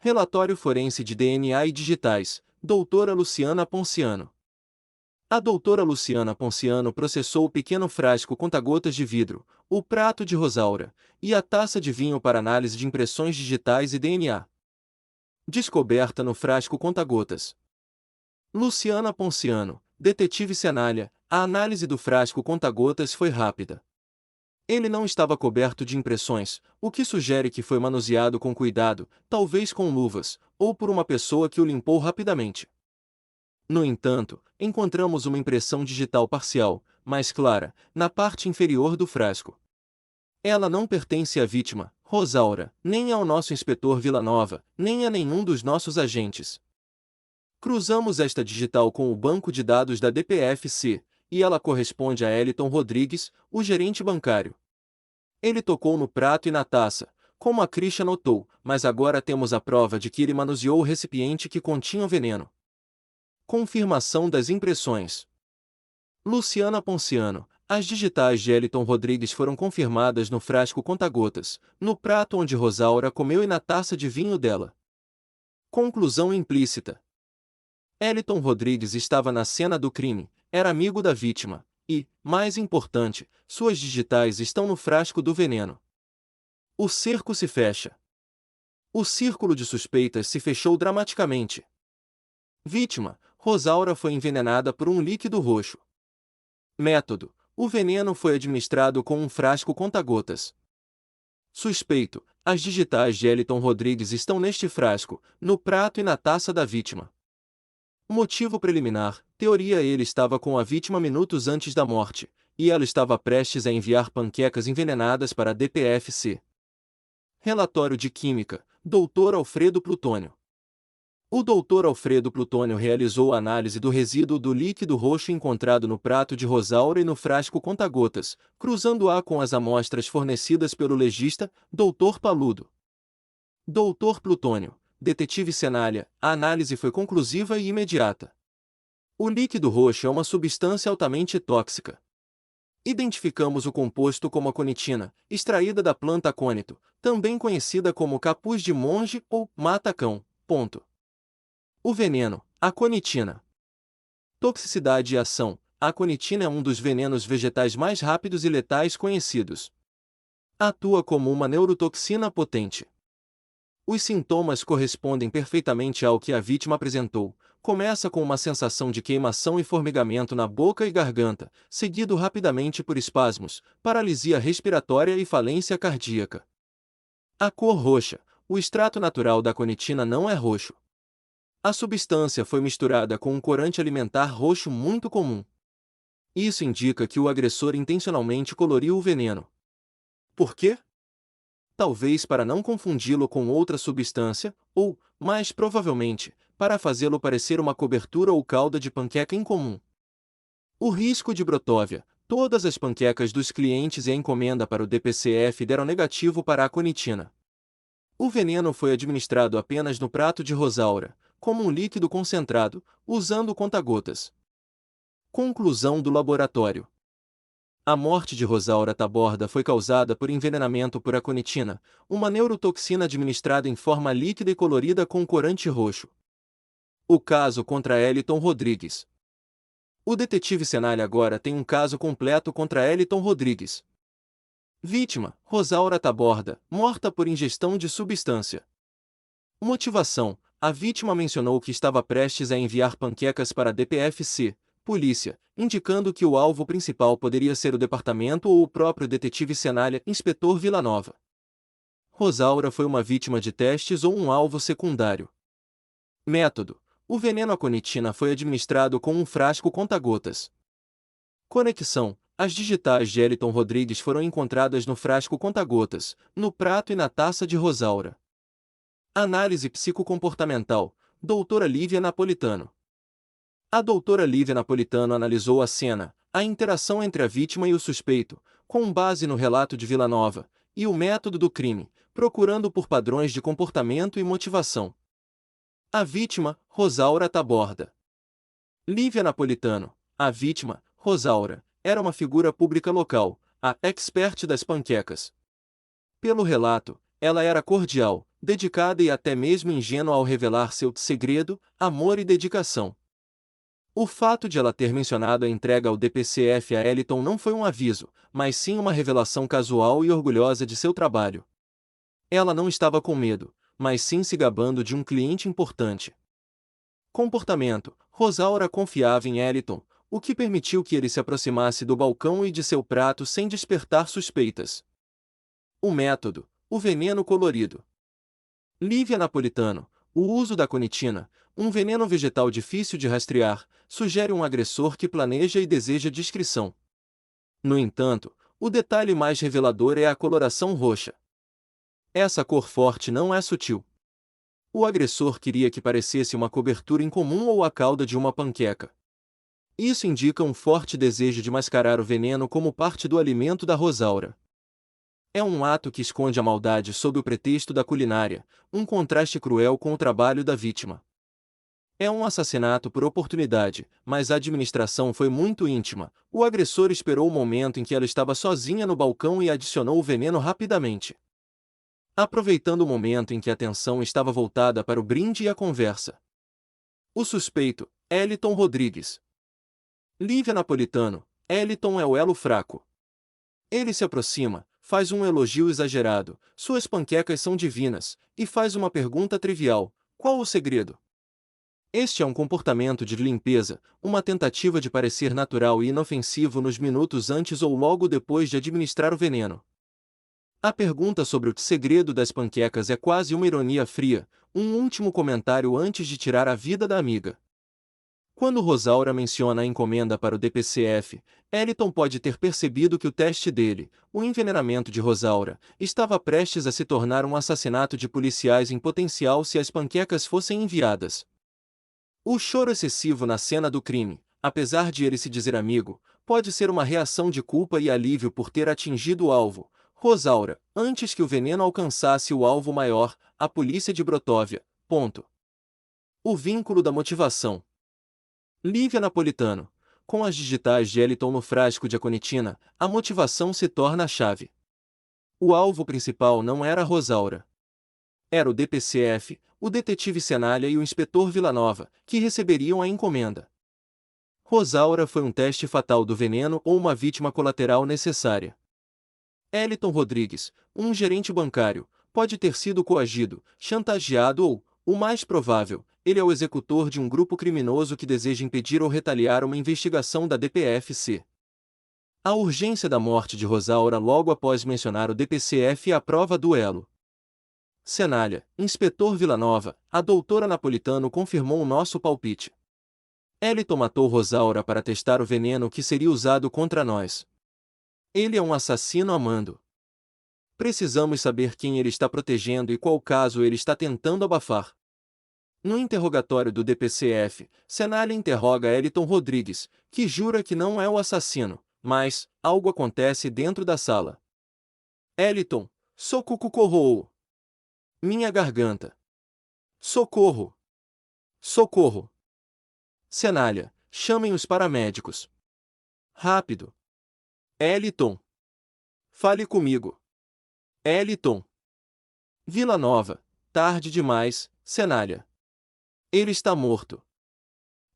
Relatório forense de DNA e digitais, doutora Luciana Ponciano. A doutora Luciana Ponciano processou o pequeno frasco conta-gotas de vidro, o prato de Rosaura, e a taça de vinho para análise de impressões digitais e DNA. Descoberta no frasco conta-gotas. Luciana Ponciano, detetive Senália, a análise do frasco conta-gotas foi rápida. Ele não estava coberto de impressões, o que sugere que foi manuseado com cuidado, talvez com luvas, ou por uma pessoa que o limpou rapidamente. No entanto, encontramos uma impressão digital parcial, mais clara, na parte inferior do frasco. Ela não pertence à vítima, Rosaura, nem ao nosso inspetor Villanova, nem a nenhum dos nossos agentes. Cruzamos esta digital com o banco de dados da DPFC, e ela corresponde a Eliton Rodrigues, o gerente bancário. Ele tocou no prato e na taça, como a Christian notou, mas agora temos a prova de que ele manuseou o recipiente que continha o veneno. Confirmação das impressões. Luciana Ponciano, as digitais de Eliton Rodrigues foram confirmadas no frasco conta-gotas, no prato onde Rosaura comeu e na taça de vinho dela. Conclusão implícita. Eliton Rodrigues estava na cena do crime, era amigo da vítima, e, mais importante, suas digitais estão no frasco do veneno. O cerco se fecha. O círculo de suspeitas se fechou dramaticamente. Vítima: Rosaura foi envenenada por um líquido roxo. Método: o veneno foi administrado com um frasco conta-gotas. Suspeito: as digitais de Eliton Rodrigues estão neste frasco, no prato e na taça da vítima. Motivo preliminar: teoria, ele estava com a vítima minutos antes da morte, e ela estava prestes a enviar panquecas envenenadas para a DPFC. Relatório de Química: Dr. Alfredo Plutônio. O Dr. Alfredo Plutônio realizou a análise do resíduo do líquido roxo encontrado no prato de Rosaura e no frasco conta-gotas, cruzando-a com as amostras fornecidas pelo legista, Dr. Paludo. Dr. Plutônio, detetive Senália, a análise foi conclusiva e imediata. O líquido roxo é uma substância altamente tóxica. Identificamos o composto como aconitina, extraída da planta acônito, também conhecida como capuz de monge ou mata-cão. O veneno, aconitina. Toxicidade e ação: a aconitina é um dos venenos vegetais mais rápidos e letais conhecidos. Atua como uma neurotoxina potente. Os sintomas correspondem perfeitamente ao que a vítima apresentou. Começa com uma sensação de queimação e formigamento na boca e garganta, seguido rapidamente por espasmos, paralisia respiratória e falência cardíaca. A cor roxa: o extrato natural da aconitina não é roxo. A substância foi misturada com um corante alimentar roxo muito comum. Isso indica que o agressor intencionalmente coloriu o veneno. Por quê? Talvez para não confundi-lo com outra substância, ou, mais provavelmente, para fazê-lo parecer uma cobertura ou calda de panqueca incomum. O risco de brotóvia: todas as panquecas dos clientes e a encomenda para o DPCF deram negativo para a aconitina. O veneno foi administrado apenas no prato de Rosaura, como um líquido concentrado, usando conta-gotas. Conclusão do laboratório. A morte de Rosaura Taborda foi causada por envenenamento por aconitina, uma neurotoxina administrada em forma líquida e colorida com corante roxo. O caso contra Eliton Rodrigues. O detetive Senália agora tem um caso completo contra Eliton Rodrigues. Vítima: Rosaura Taborda, morta por ingestão de substância. Motivação: a vítima mencionou que estava prestes a enviar panquecas para a DPFC, polícia, indicando que o alvo principal poderia ser o departamento ou o próprio detetive Senália, inspetor Villanova. Rosaura foi uma vítima de testes ou um alvo secundário. Método: o veneno aconitina foi administrado com um frasco conta-gotas. Conexão: as digitais de Eliton Rodrigues foram encontradas no frasco conta-gotas, no prato e na taça de Rosaura. Análise psicocomportamental: doutora Lívia Napolitano. A doutora Lívia Napolitano analisou a cena, a interação entre a vítima e o suspeito, com base no relato de Villanova, e o método do crime, procurando por padrões de comportamento e motivação. A vítima, Rosaura Taborda. Lívia Napolitano: a vítima, Rosaura, era uma figura pública local, a expert das panquecas. Pelo relato, Ela era cordial, dedicada e até mesmo ingênua ao revelar seu segredo, amor e dedicação. O fato de ela ter mencionado a entrega ao DPCF a Elton não foi um aviso, mas sim uma revelação casual e orgulhosa de seu trabalho. Ela não estava com medo, mas sim se gabando de um cliente importante. Comportamento: Rosaura confiava em Elton, o que permitiu que ele se aproximasse do balcão e de seu prato sem despertar suspeitas. O método: o veneno colorido. Lívia Napolitano: o uso da conitina, um veneno vegetal difícil de rastrear, sugere um agressor que planeja e deseja discrição. No entanto, o detalhe mais revelador é a coloração roxa. Essa cor forte não é sutil. O agressor queria que parecesse uma cobertura incomum ou a cauda de uma panqueca. Isso indica um forte desejo de mascarar o veneno como parte do alimento da Rosaura. É um ato que esconde a maldade sob o pretexto da culinária, um contraste cruel com o trabalho da vítima. É um assassinato por oportunidade, mas a administração foi muito íntima. O agressor esperou o momento em que ela estava sozinha no balcão e adicionou o veneno rapidamente. Aproveitando o momento em que a atenção estava voltada para o brinde e a conversa. O suspeito: Elton Rodrigues. Lívia Napolitano: Elton é o elo fraco. Ele se aproxima, faz um elogio exagerado, suas panquecas são divinas, e faz uma pergunta trivial: qual o segredo? Este é um comportamento de limpeza, uma tentativa de parecer natural e inofensivo nos minutos antes ou logo depois de administrar o veneno. A pergunta sobre o segredo das panquecas é quase uma ironia fria, um último comentário antes de tirar a vida da amiga. Quando Rosaura menciona a encomenda para o DPCF, Elton pode ter percebido que o teste dele, o envenenamento de Rosaura, estava prestes a se tornar um assassinato de policiais em potencial se as panquecas fossem enviadas. O choro excessivo na cena do crime, apesar de ele se dizer amigo, pode ser uma reação de culpa e alívio por ter atingido o alvo, Rosaura, antes que o veneno alcançasse o alvo maior, a polícia de Brotóvia. Ponto. O vínculo da motivação. Lívia Napolitano: com as digitais de Elton no frasco de aconitina, a motivação se torna a chave. O alvo principal não era Rosaura. Era o DPCF, o detetive Senália e o inspetor Villanova, que receberiam a encomenda. Rosaura foi um teste fatal do veneno ou uma vítima colateral necessária. Elton Rodrigues, um gerente bancário, pode ter sido coagido, chantageado ou, o mais provável, ele é o executor de um grupo criminoso que deseja impedir ou retaliar uma investigação da DPFC. A urgência da morte de Rosaura logo após mencionar o DPCF é a prova do elo. Senália: inspetor Villanova, a doutora Napolitano confirmou o nosso palpite. Elton matou Rosaura para testar o veneno que seria usado contra nós. Ele é um assassino amando. Precisamos saber quem ele está protegendo e qual caso ele está tentando abafar. No interrogatório do DPCF, Senália interroga Elton Rodrigues, que jura que não é o assassino, mas algo acontece dentro da sala. Elton: socorro! Minha garganta. Socorro! Socorro! Senália: chamem os paramédicos. Rápido! Elton! Fale comigo. Elton! Villanova: tarde demais, Senália. Ele está morto.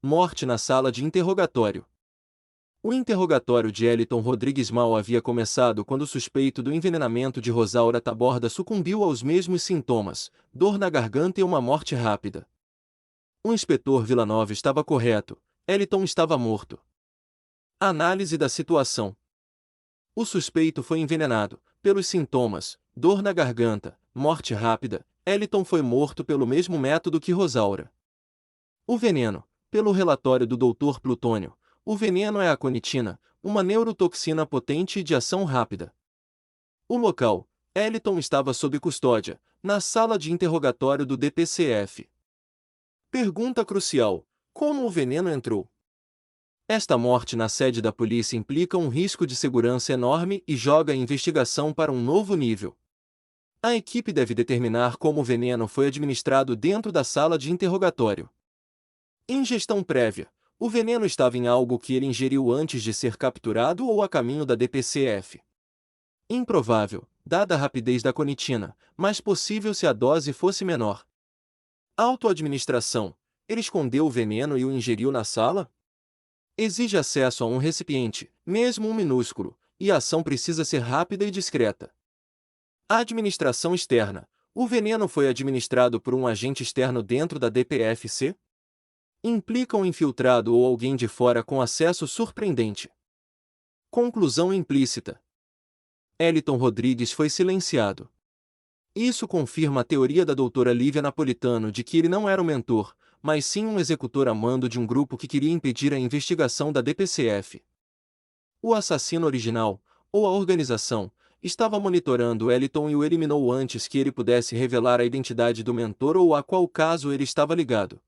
Morte na sala de interrogatório. O interrogatório de Elton Rodrigues mal havia começado quando o suspeito do envenenamento de Rosaura Taborda sucumbiu aos mesmos sintomas, dor na garganta e uma morte rápida. O inspetor Villanova estava correto, Elton estava morto. Análise da situação. O suspeito foi envenenado, pelos sintomas, dor na garganta, morte rápida. Elton foi morto pelo mesmo método que Rosaura. O veneno. Pelo relatório do Dr. Plutônio, o veneno é a aconitina, uma neurotoxina potente e de ação rápida. O local. Elton estava sob custódia, na sala de interrogatório do DPCF. Pergunta crucial: como o veneno entrou? Esta morte na sede da polícia implica um risco de segurança enorme e joga a investigação para um novo nível. A equipe deve determinar como o veneno foi administrado dentro da sala de interrogatório. Ingestão prévia. O veneno estava em algo que ele ingeriu antes de ser capturado ou a caminho da DPCF? Improvável, dada a rapidez da conitina, mas possível se a dose fosse menor. Autoadministração. Ele escondeu o veneno e o ingeriu na sala? Exige acesso a um recipiente, mesmo um minúsculo, e a ação precisa ser rápida e discreta. Administração externa. O veneno foi administrado por um agente externo dentro da DPFC? Implica um infiltrado ou alguém de fora com acesso surpreendente. Conclusão implícita. Eliton Rodrigues foi silenciado. Isso confirma a teoria da doutora Lívia Napolitano de que ele não era um mentor, mas sim um executor a mando de um grupo que queria impedir a investigação da DPCF. O assassino original, ou a organização, estava monitorando Eliton e o eliminou antes que ele pudesse revelar a identidade do mentor ou a qual caso ele estava ligado.